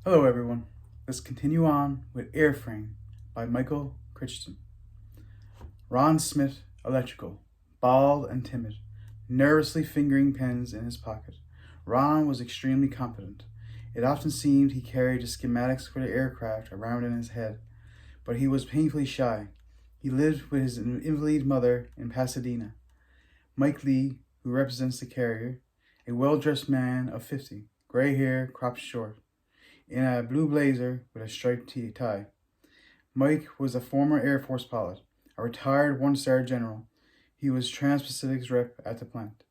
Hello everyone. Let's continue on with Airframe by Michael Crichton. Ron Smith, electrical, bald and timid, nervously fingering pens in his pocket. Ron was extremely competent. It often seemed he carried the schematics for the aircraft around in his head, but he was painfully shy. He lived with his invalid mother in Pasadena. Mike Lee, who represents the carrier, a well-dressed man of 50, gray hair cropped short, in a blue blazer with a striped tie. Mike was a former Air Force pilot, a retired one-star general. He was Trans-Pacific's rep at the plant.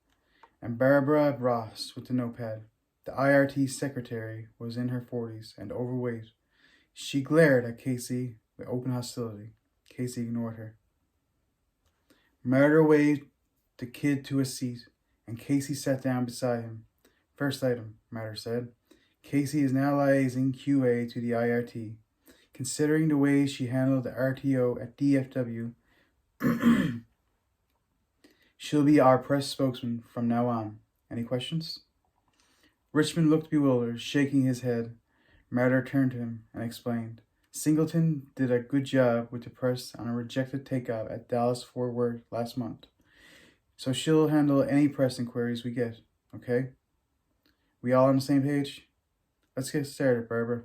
And Barbara Ross with the notepad. The IRT secretary was in her 40s and overweight. She glared at Casey with open hostility. Casey ignored her. Martyr waved the kid to a seat, and Casey sat down beside him. First item, Martyr said. Casey is now liaising QA to the IRT. Considering the way she handled the RTO at DFW, she'll be our press spokesman from now on. Any questions? Richmond looked bewildered, shaking his head. Martyr turned to him and explained. Singleton did a good job with the press on a rejected takeoff at Dallas-Fort Worth last month. So she'll handle any press inquiries we get, okay? We all on the same page? Let's get started, Barbara.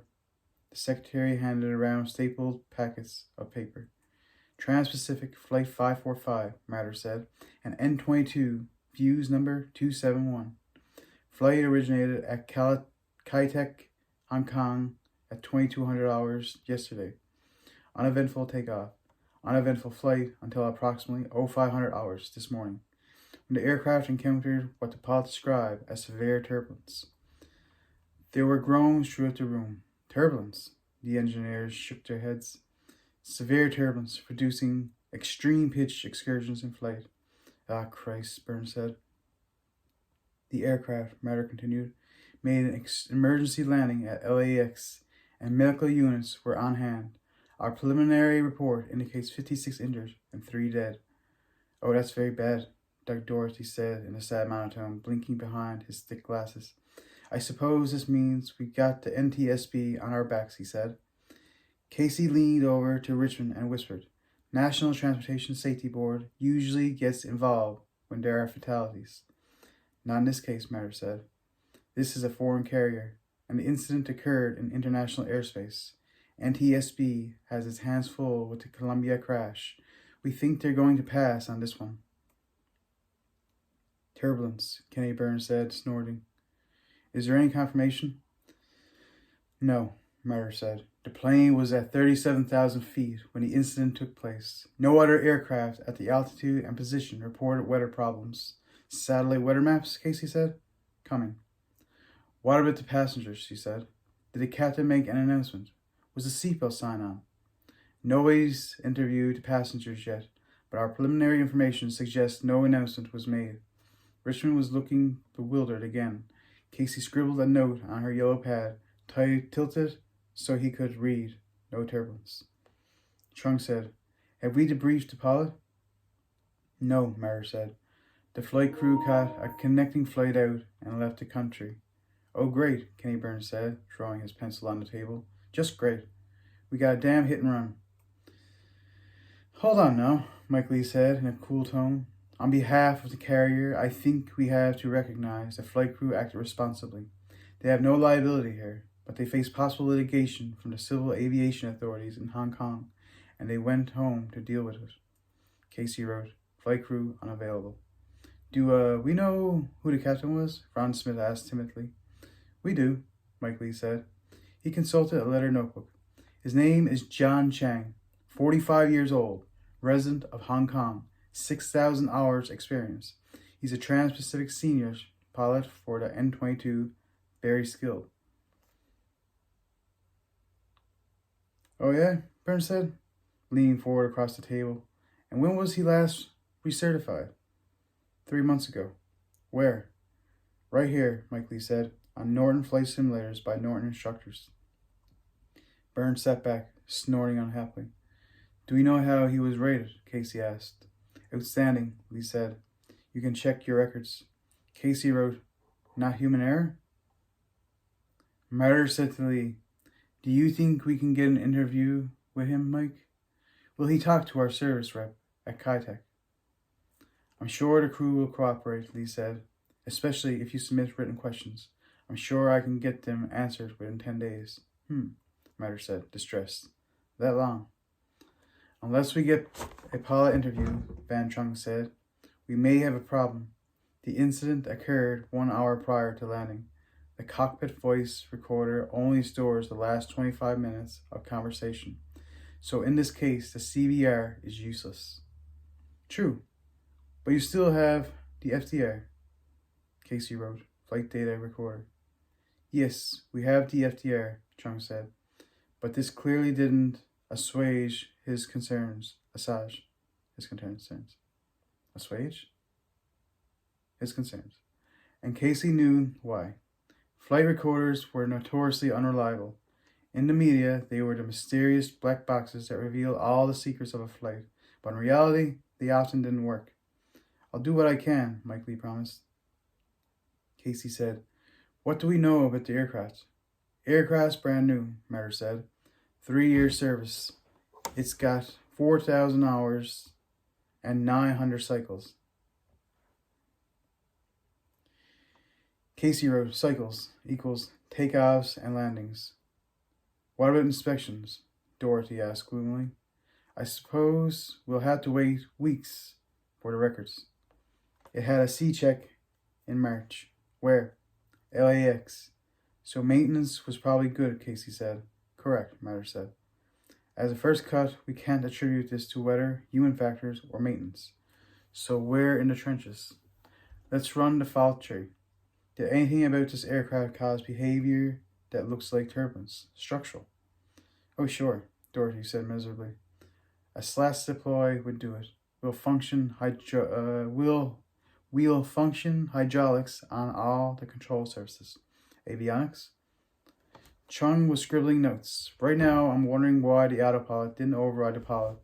The secretary handed around stapled packets of paper. Trans-Pacific Flight 545, Martyr said, and N22, views number 271. Flight originated at Kai-Tak, Hong Kong at 2200 hours yesterday. Uneventful takeoff. Uneventful flight until approximately 0500 hours this morning, when the aircraft encountered what the pilot described as severe turbulence. There were groans throughout the room. Turbulence. The engineers shook their heads. Severe turbulence, producing extreme pitch excursions in flight. Ah, Christ, Burns said. The aircraft, Martyr continued, made an emergency landing at LAX, and medical units were on hand. Our preliminary report indicates 56 injured and 3 dead. Oh, that's very bad, Dr. Doherty said in a sad monotone, blinking behind his thick glasses. I suppose this means we got the NTSB on our backs, he said. Casey leaned over to Richmond and whispered, National Transportation Safety Board usually gets involved when there are fatalities. Not in this case, Martyr said. This is a foreign carrier, and the incident occurred in international airspace. NTSB has its hands full with the Columbia crash. We think they're going to pass on this one. Turbulence, Kenny Burns said, snorting. Is there any confirmation? No, Martyr said. The plane was at 37,000 feet when the incident took place. No other aircraft at the altitude and position reported weather problems. Satellite weather maps, Casey said. Coming. What about the passengers, she said. Did the captain make an announcement? Was the seatbelt sign on? Nobody's interviewed the passengers yet, but our preliminary information suggests no announcement was made. Richmond was looking bewildered again. Casey scribbled a note on her yellow pad, tilted so he could read. No turbulence. Trung said, Have we debriefed the pilot? No, Martyr said. The flight crew caught a connecting flight out and left the country. Oh, great, Kenny Burns said, drawing his pencil on the table. Just great. We got a damn hit and run. Hold on now, Mike Lee said in a cool tone. On behalf of the carrier, I think we have to recognize the flight crew acted responsibly. They have no liability here, but they face possible litigation from the civil aviation authorities in Hong Kong, and they went home to deal with it. Casey wrote, Flight crew unavailable. Do we know who the captain was? Ron Smith asked timidly. We do, Mike Lee said. He consulted a letter notebook. His name is John Chang, 45 years old, resident of Hong Kong. 6,000 hours experience. He's a Trans-Pacific senior pilot for the N22, very skilled. Oh yeah, Burns said, leaning forward across the table. And when was he last recertified? 3 months ago. Where? Right here, Mike Lee said, on Norton Flight Simulators by Norton instructors. Burns sat back, snorting unhappily. Do we know how he was rated? Casey asked. Outstanding, Lee said. You can check your records. Casey wrote, Not human error? Martyr said to Lee, Do you think we can get an interview with him, Mike? Will he talk to our service rep at Kitech? I'm sure the crew will cooperate, Lee said, especially if you submit written questions. I'm sure I can get them answered within 10 days. Matter said, distressed. That long? Unless we get a pilot interview, Van Trung said, we may have a problem. The incident occurred 1 hour prior to landing. The cockpit voice recorder only stores the last 25 minutes of conversation. So in this case, the CVR is useless. True, but you still have the FDR, Casey wrote, flight data recorder. Yes, we have the FDR, Chung said, but this clearly didn't assuage his concerns. Assuage his concerns. Assuage his concerns. And Casey knew why. Flight recorders were notoriously unreliable. In the media, they were the mysterious black boxes that reveal all the secrets of a flight, but in reality, they often didn't work. I'll do what I can, Mike Lee promised. Casey said, what do we know about the aircraft? Aircraft's brand new, Matter said. 3-year service. It's got 4,000 hours and 900 cycles. Casey wrote, cycles equals takeoffs and landings. What about inspections? Dorothy asked gloomily. I suppose we'll have to wait weeks for the records. It had a C-check in March. Where? LAX. So maintenance was probably good, Casey said. Correct, Matter said. As a first cut, we can't attribute this to weather, human factors, or maintenance. So we're in the trenches. Let's run the fault tree. Did anything about this aircraft cause behavior that looks like turbulence? Structural. Oh, sure, Dorothy said miserably. A slats deploy would do it. We'll function hydraulics on all the control surfaces. Avionics? Chung was scribbling notes. Right now, I'm wondering why the autopilot didn't override the pilot.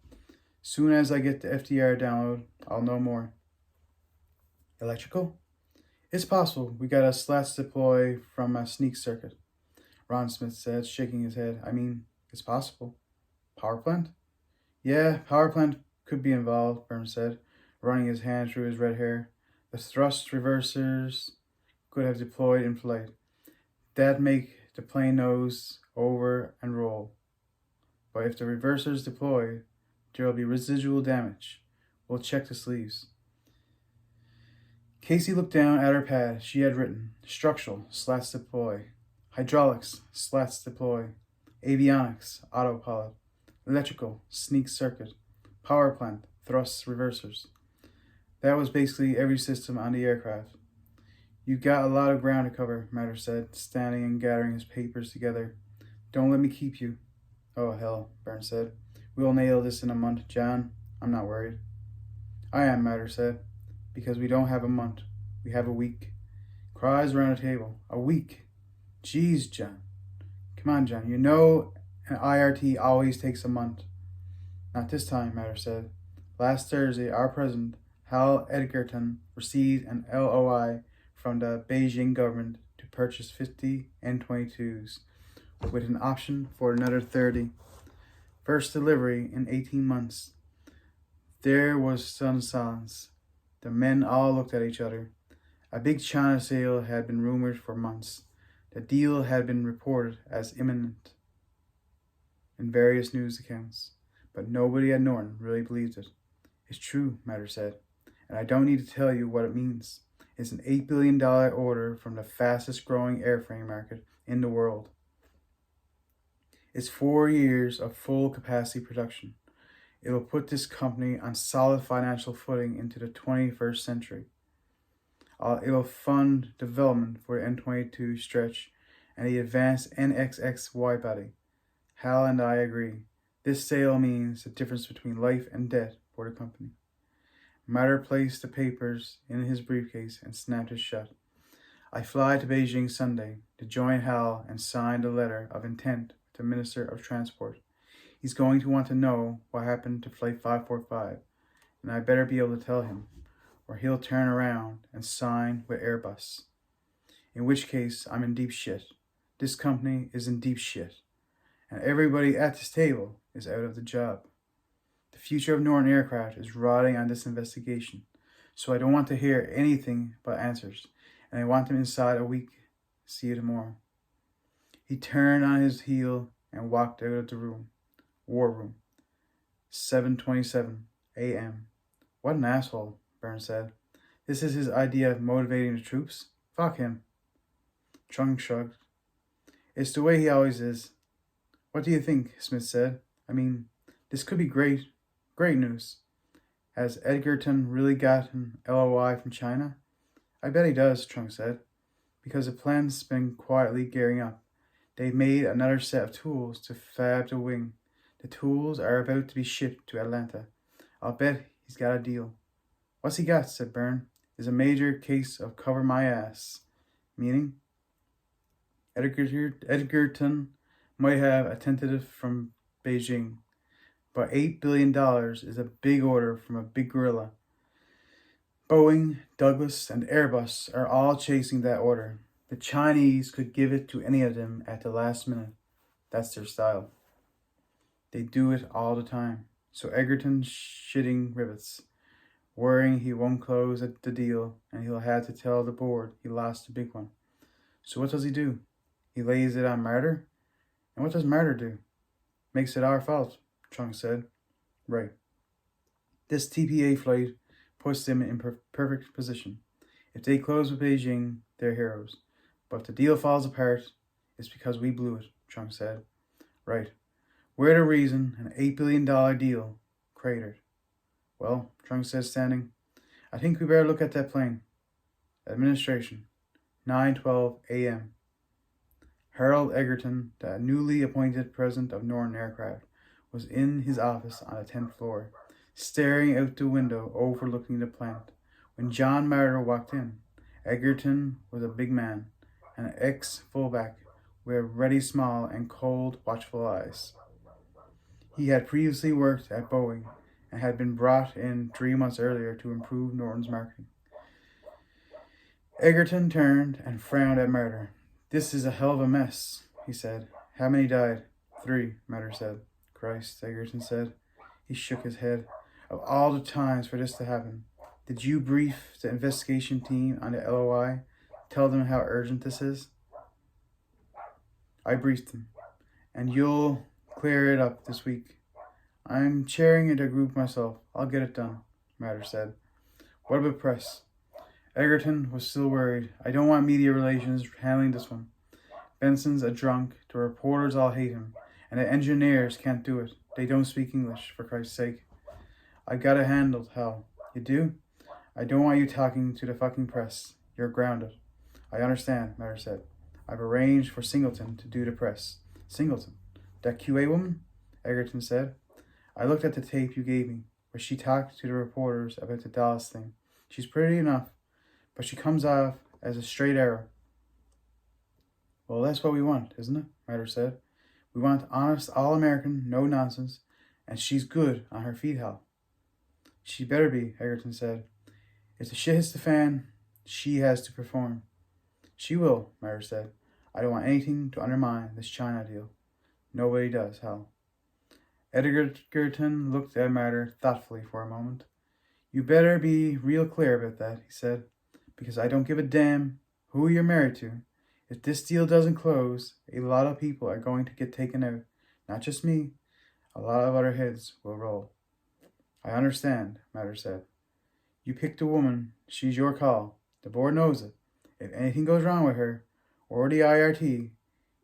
Soon as I get the FDR download, I'll know more. Electrical? It's possible we got a slats deploy from a sneak circuit, Ron Smith said, shaking his head. I mean, it's possible. Power plant? Yeah, power plant could be involved, Burns said, running his hand through his red hair. The thrust reversers could have deployed in flight. That'd make the plane nose over and roll. But if the reversers deploy, there'll be residual damage. We'll check the sleeves. Casey looked down at her pad. She had written, structural, slats deploy. Hydraulics, slats deploy. Avionics, autopilot. Electrical, sneak circuit. Power plant, thrust reversers. That was basically every system on the aircraft. You got a lot of ground to cover, Matter said, standing and gathering his papers together. Don't let me keep you. Oh, hell, Burns said. We'll nail this in a month, John. I'm not worried. I am, Matter said, because we don't have a month. We have a week. Cries around the table. A week. Jeez, John. Come on, John. You know an IRT always takes a month. Not this time, Matter said. Last Thursday, our president, Hal Edgerton, received an LOI from the Beijing government to purchase 50 N-22s, with an option for another 30. First delivery in 18 months. There was some silence. The men all looked at each other. A big China sale had been rumored for months. The deal had been reported as imminent in various news accounts, but nobody at Norton really believed it. It's true, Matter said, and I don't need to tell you what it means. It's an $8 billion order from the fastest growing airframe market in the world. It's 4 years of full capacity production. It will put this company on solid financial footing into the 21st century. It will fund development for the N-22 stretch and the advanced NXX widebody. Hal and I agree. This sale means the difference between life and death for the company. Matter placed the papers in his briefcase and snapped it shut. I fly to Beijing Sunday to join Hal and sign the letter of intent with the Minister of Transport. He's going to want to know what happened to Flight 545, and I better be able to tell him, or he'll turn around and sign with Airbus. In which case, I'm in deep shit. This company is in deep shit. and everybody at this table is out of the job. The future of Northern Aircraft is riding on this investigation, so I don't want to hear anything but answers, and I want them inside a week. See you tomorrow." He turned on his heel and walked out of the room. War room. 7:27 a.m. "What an asshole," Burns said. "This is his idea of motivating the troops? Fuck him." Chung shrugged. "It's the way he always is." "What do you think?" Smith said. "I mean, this could be great news. Has Edgerton really gotten LOI from China?" "I bet he does," Chung said, "because the plan's been quietly gearing up. They've made another set of tools to fab the wing. The tools are about to be shipped to Atlanta. I'll bet he's got a deal." "What's he got?" said Byrne. "Is a major case of cover my ass." "Meaning?" Edgerton might have a tentative from Beijing, but $8 billion is a big order from a big gorilla. Boeing, Douglas, and Airbus are all chasing that order. The Chinese could give it to any of them at the last minute. That's their style. They do it all the time. So Egerton's shitting rivets, worrying he won't close the deal, and he'll have to tell the board he lost the big one. So what does he do? He lays it on Martyr? And what does Martyr do? Makes it our fault, Chung said. Right. This TPA flight puts them in perfect position. If they close with Beijing, they're heroes. But if the deal falls apart, it's because we blew it, Chung said. Right. We're the reason an $8 billion deal cratered. Well, Chung said, standing, I think we better look at that plane. Administration, 9:12 a.m. Harold Egerton, the newly appointed president of Northern Aircraft, was in his office on the 10th floor, staring out the window overlooking the plant. When John Martyr walked in, Egerton was a big man, an ex-fullback with ready smile and cold, watchful eyes. He had previously worked at Boeing and had been brought in 3 months earlier to improve Norton's marketing. Egerton turned and frowned at Martyr. This is a hell of a mess, he said. How many died? 3, Martyr said. Christ, Egerton said. He shook his head. Of all the times for this to happen, did you brief the investigation team on the LOI? Tell them how urgent this is? I briefed them. And you'll clear it up this week. I'm chairing the group myself. I'll get it done, Martyr said. What about press? Egerton was still worried. I don't want media relations handling this one. Benson's a drunk, the reporters all hate him, and the engineers can't do it. They don't speak English, for Christ's sake. I got it handled, Hal. You do? I don't want you talking to the fucking press. You're grounded. I understand, Martyr said. I've arranged for Singleton to do the press. Singleton? That QA woman? Egerton said. I looked at the tape you gave me, where she talked to the reporters about the Dallas thing. She's pretty enough, but she comes off as a straight arrow. Well, that's what we want, isn't it? Martyr said. We want honest, all-American, no nonsense, and she's good on her feet, Hal. She better be, Egerton said. If the shit hits the fan, she has to perform. She will, Martyr said. I don't want anything to undermine this China deal. Nobody does, Hal. Egerton looked at Martyr thoughtfully for a moment. You better be real clear about that, he said, because I don't give a damn who you're married to. If this deal doesn't close, a lot of people are going to get taken out. Not just me. A lot of other heads will roll. I understand, Martyr said. You picked a woman. She's your call. The board knows it. If anything goes wrong with her, or the IRT,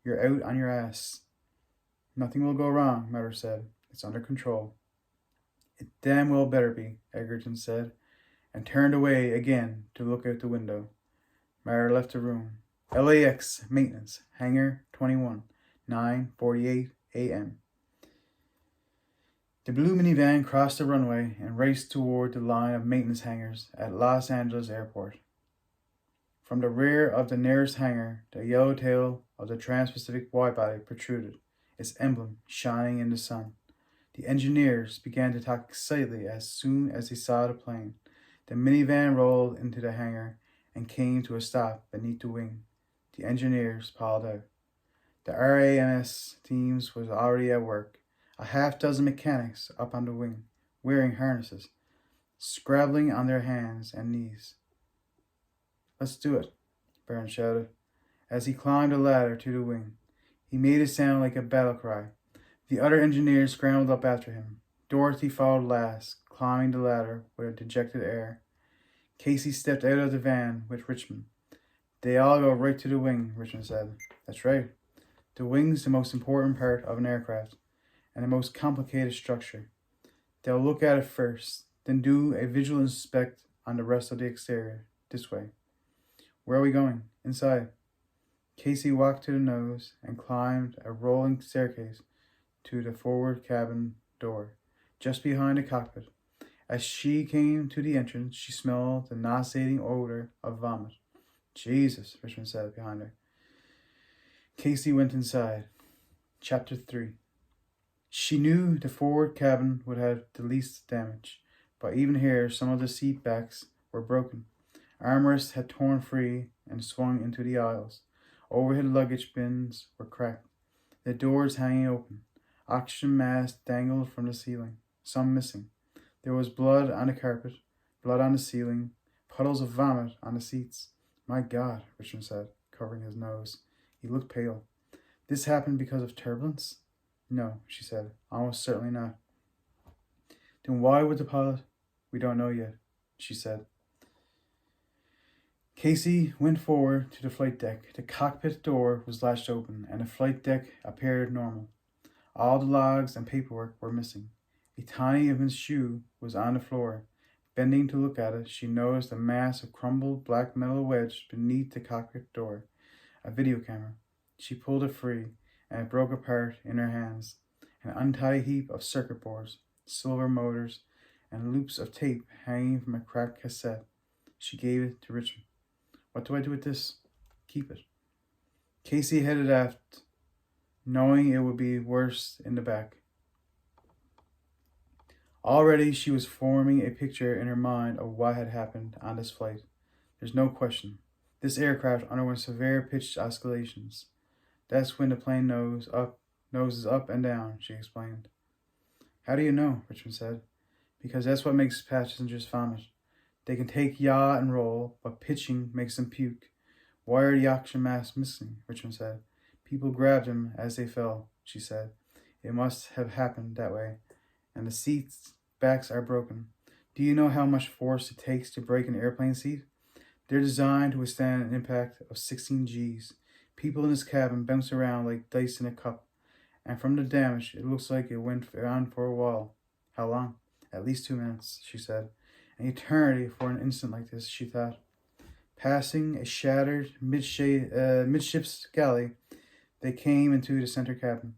you're out on your ass. Nothing will go wrong, Martyr said. It's under control. It damn well better be, Egerton said, and turned away again to look out the window. Martyr left the room. LAX Maintenance, Hangar 21, 9:48 a.m. The blue minivan crossed the runway and raced toward the line of maintenance hangars at Los Angeles Airport. From the rear of the nearest hangar, the yellow tail of the Trans-Pacific widebody protruded, its emblem shining in the sun. The engineers began to talk excitedly as soon as they saw the plane. The minivan rolled into the hangar and came to a stop beneath the wing. The engineers piled out. The RAMS teams was already at work. A half-dozen mechanics up on the wing, wearing harnesses, scrabbling on their hands and knees. "Let's do it," Burns shouted. As he climbed a ladder to the wing, he made it sound like a battle cry. The other engineers scrambled up after him. Dorothy followed last, climbing the ladder with a dejected air. Casey stepped out of the van with Richmond. "They all go right to the wing," Richmond said. "That's right. The wing's the most important part of an aircraft, and the most complicated structure. They'll look at it first, then do a visual inspect on the rest of the exterior. This way." "Where are we going?" "Inside." Casey walked to the nose and climbed a rolling staircase to the forward cabin door, just behind the cockpit. As she came to the entrance, she smelled the nauseating odor of vomit. "Jesus," Richmond said behind her. Casey went inside. Chapter 3. She knew the forward cabin would have the least damage, but even here some of the seat backs were broken. Armrests had torn free and swung into the aisles. Overhead luggage bins were cracked, the doors hanging open. Oxygen masks dangled from the ceiling, some missing. There was blood on the carpet, blood on the ceiling, puddles of vomit on the seats. "My God," Richmond said, covering his nose. He looked pale. "This happened because of turbulence?" "No," she said, "almost certainly not." "Then why would the pilot—" "We don't know yet," she said. Casey went forward to the flight deck. The cockpit door was latched open, and the flight deck appeared normal. All the logs and paperwork were missing. A tiny infant's shoe was on the floor. Bending to look at it, she noticed a mass of crumbled black metal wedged beneath the cockpit door. A video camera. She pulled it free, and it broke apart in her hands. An untidy heap of circuit boards, silver motors, and loops of tape hanging from a cracked cassette. She gave it to Richmond. "What do I do with this?" "Keep it." Casey headed aft, knowing it would be worse in the back. Already she was forming a picture in her mind of what had happened on this flight. There's no question. This aircraft underwent severe pitch oscillations. "That's when the plane noses up and down," she explained. "How do you know?" Richmond said. "Because that's what makes passengers vomit. They can take yaw and roll, but pitching makes them puke." "Why are the oxygen masks missing?" Richmond said. "People grabbed them as they fell," she said. "It must have happened that way. And the seats backs are broken. Do you know how much force it takes to break an airplane seat? They're designed to withstand an impact of 16 Gs. People in this cabin bounce around like dice in a cup. And from the damage, it looks like it went on for a while." "How long?" "At least 2 minutes," she said. "An eternity for an instant like this," she thought. Passing a shattered midships galley, they came into the center cabin.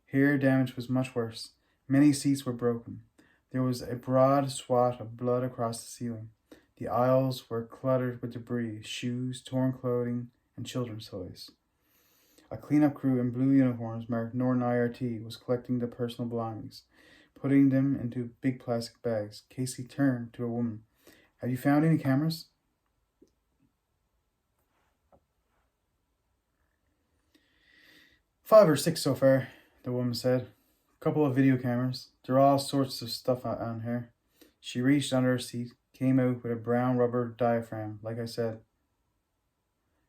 Here damage was much worse. Many seats were broken. There was a broad swath of blood across the ceiling. The aisles were cluttered with debris, shoes, torn clothing, and children's toys. A cleanup crew in blue uniforms marked Northern IRT was collecting the personal belongings, putting them into big plastic bags. Casey turned to a woman. "Have you found any cameras?" "5 or 6 so far," the woman said. "A couple of video cameras. There are all sorts of stuff on here." She reached under her seat, came out with a brown rubber diaphragm, like I said.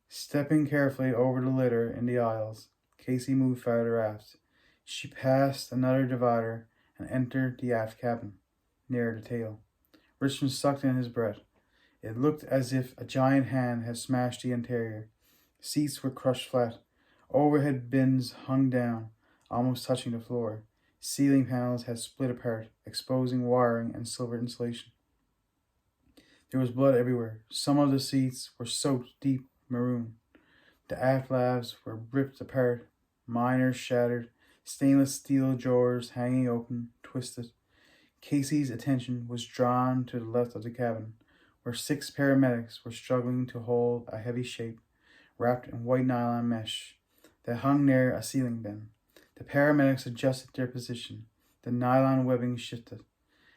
Stepping carefully over the litter in the aisles, Casey moved farther aft. She passed another divider and entered the aft cabin, near the tail. Richmond sucked in his breath. It looked as if a giant hand had smashed the interior. Seats were crushed flat. Overhead bins hung down, almost touching the floor. Ceiling panels had split apart, exposing wiring and silver insulation. There was blood everywhere. Some of the seats were soaked deep maroon. The aft labs were ripped apart, miners shattered, stainless steel drawers hanging open, twisted. Casey's attention was drawn to the left of the cabin, where 6 paramedics were struggling to hold a heavy shape, wrapped in white nylon mesh, that hung near a ceiling bin. The paramedics adjusted their position. The nylon webbing shifted,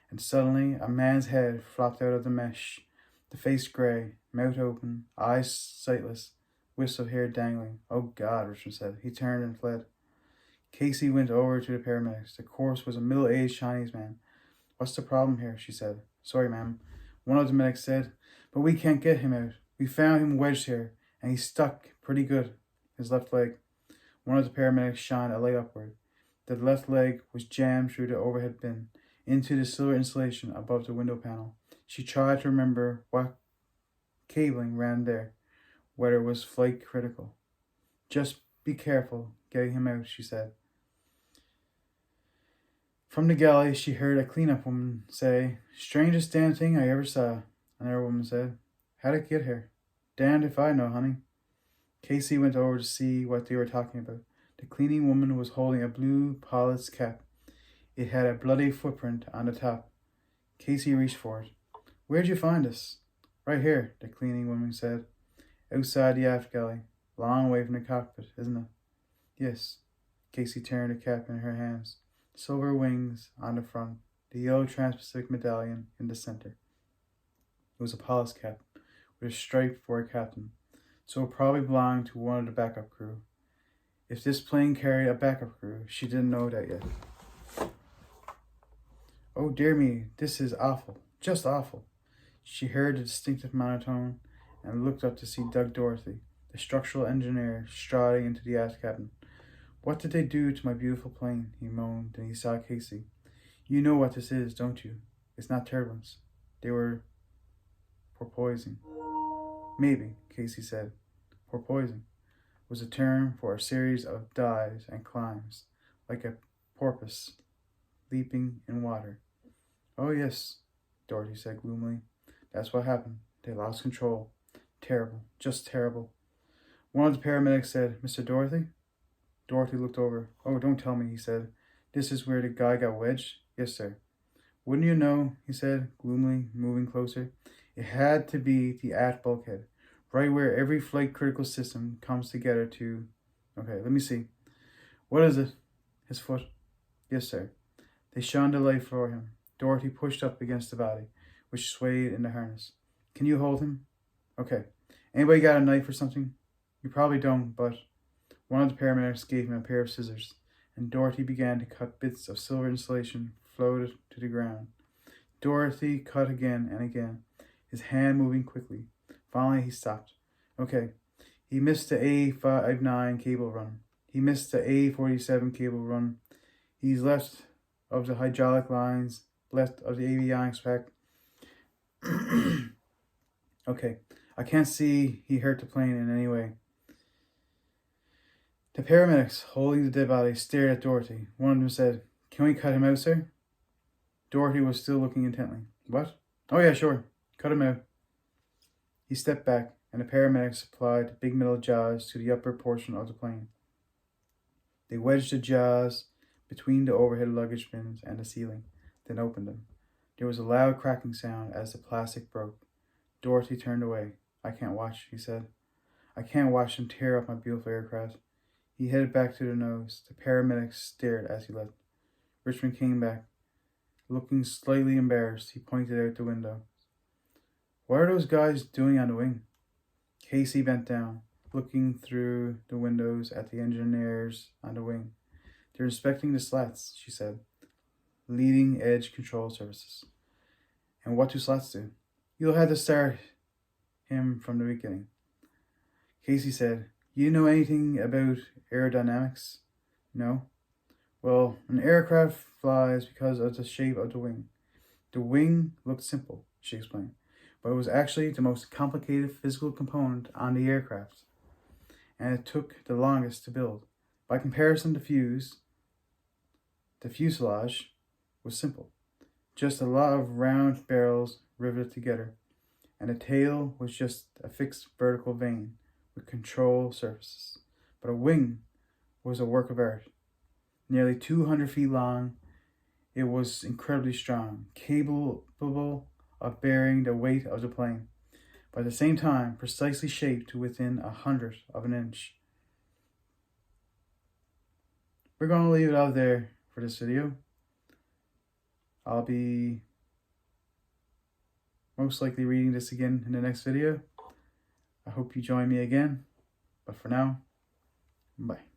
and suddenly a man's head flopped out of the mesh, the face gray, mouth open, eyes sightless, wisps of hair dangling. "Oh God," Richard said. He turned and fled. Casey went over to the paramedics. The corpse was a middle-aged Chinese man. "What's the problem here?" she said. "Sorry, ma'am," one of the medics said, "but we can't get him out. We found him wedged here, and he's stuck pretty good. His left leg." One of the paramedics shined a light upward. The left leg was jammed through the overhead bin into the silver insulation above the window panel. She tried to remember what cabling ran there, whether it was flight critical. "Just be careful getting him out," she said. From the galley, she heard a cleanup woman say, "Strangest damn thing I ever saw." Another woman said, "How'd it get here?" "Damned if I know, honey." Casey went over to see what they were talking about. The cleaning woman was holding a blue pilot's cap. It had a bloody footprint on the top. Casey reached for it. "Where'd you find this?" "Right here," the cleaning woman said. "Outside the aft galley. Long way from the cockpit, isn't it?" "Yes." Casey turned the cap in her hands. Silver wings on the front, the yellow Trans-Pacific medallion in the center. It was a pilot's cap with a stripe for a captain, so it probably belonged to one of the backup crew. If this plane carried a backup crew, she didn't know that yet. "Oh dear me, this is awful, just awful." She heard the distinctive monotone and looked up to see Doug Dorothy, the structural engineer, striding into the aft cabin. "What did they do to my beautiful plane?" he moaned, and he saw Casey. "You know what this is, don't you? It's not turbulence. They were porpoising." "Maybe," Casey said. Porpoising was a term for a series of dives and climbs, like a porpoise leaping in water. "Oh yes," Dorothy said gloomily. "That's what happened. They lost control. Terrible, just terrible." One of the paramedics said, "Mr. Dorothy?" Dorothy looked over. "Oh, don't tell me," he said. "This is where the guy got wedged?" "Yes, sir." "Wouldn't you know?" he said, gloomily, moving closer. "It had to be the aft bulkhead, right where every flight critical system comes together to... Okay, let me see. What is it?" "His foot." "Yes, sir." They shone the light for him. Dorothy pushed up against the body, which swayed in the harness. "Can you hold him?" "Okay. Anybody got a knife or something?" "You probably don't, but..." One of the paramedics gave him a pair of scissors, and Dorothy began to cut. Bits of silver insulation floated to the ground. Dorothy cut again and again, his hand moving quickly. Finally, he stopped. "Okay, he missed the A59 cable run. He missed the A47 cable run. He's left of the hydraulic lines, left of the avionics pack." "Okay, I can't see he hurt the plane in any way." The paramedics, holding the dead body, stared at Dorothy. One of them said, "Can we cut him out, sir?" Dorothy was still looking intently. "What?" "Oh yeah, sure. Cut him out." He stepped back, and the paramedics applied the big metal jaws to the upper portion of the plane. They wedged the jaws between the overhead luggage bins and the ceiling, then opened them. There was a loud cracking sound as the plastic broke. Dorothy turned away. "I can't watch," he said. "I can't watch them tear up my beautiful aircraft." He headed back to the nose. The paramedics stared as he left. Richmond came back. Looking slightly embarrassed, he pointed out the window. "What are those guys doing on the wing?" Casey bent down, looking through the windows at the engineers on the wing. "They're inspecting the slats," she said. "Leading edge control surfaces." "And what do slats do?" "You'll have to start him from the beginning." Casey said, "You know anything about aerodynamics?" "No." "Well, an aircraft flies because of the shape of the wing. The wing looked simple," she explained, "but it was actually the most complicated physical component on the aircraft, and it took the longest to build. By comparison, the fuselage was simple, just a lot of round barrels riveted together, and the tail was just a fixed vertical vane with control surfaces. But a wing was a work of art. Nearly 200 feet long, it was incredibly strong, capable of bearing the weight of the plane, but at the same time precisely shaped to within 1/100 of an inch. We're going to leave it out there for this video. I'll be most likely reading this again in the next video. I hope you join me again. But for now, bye.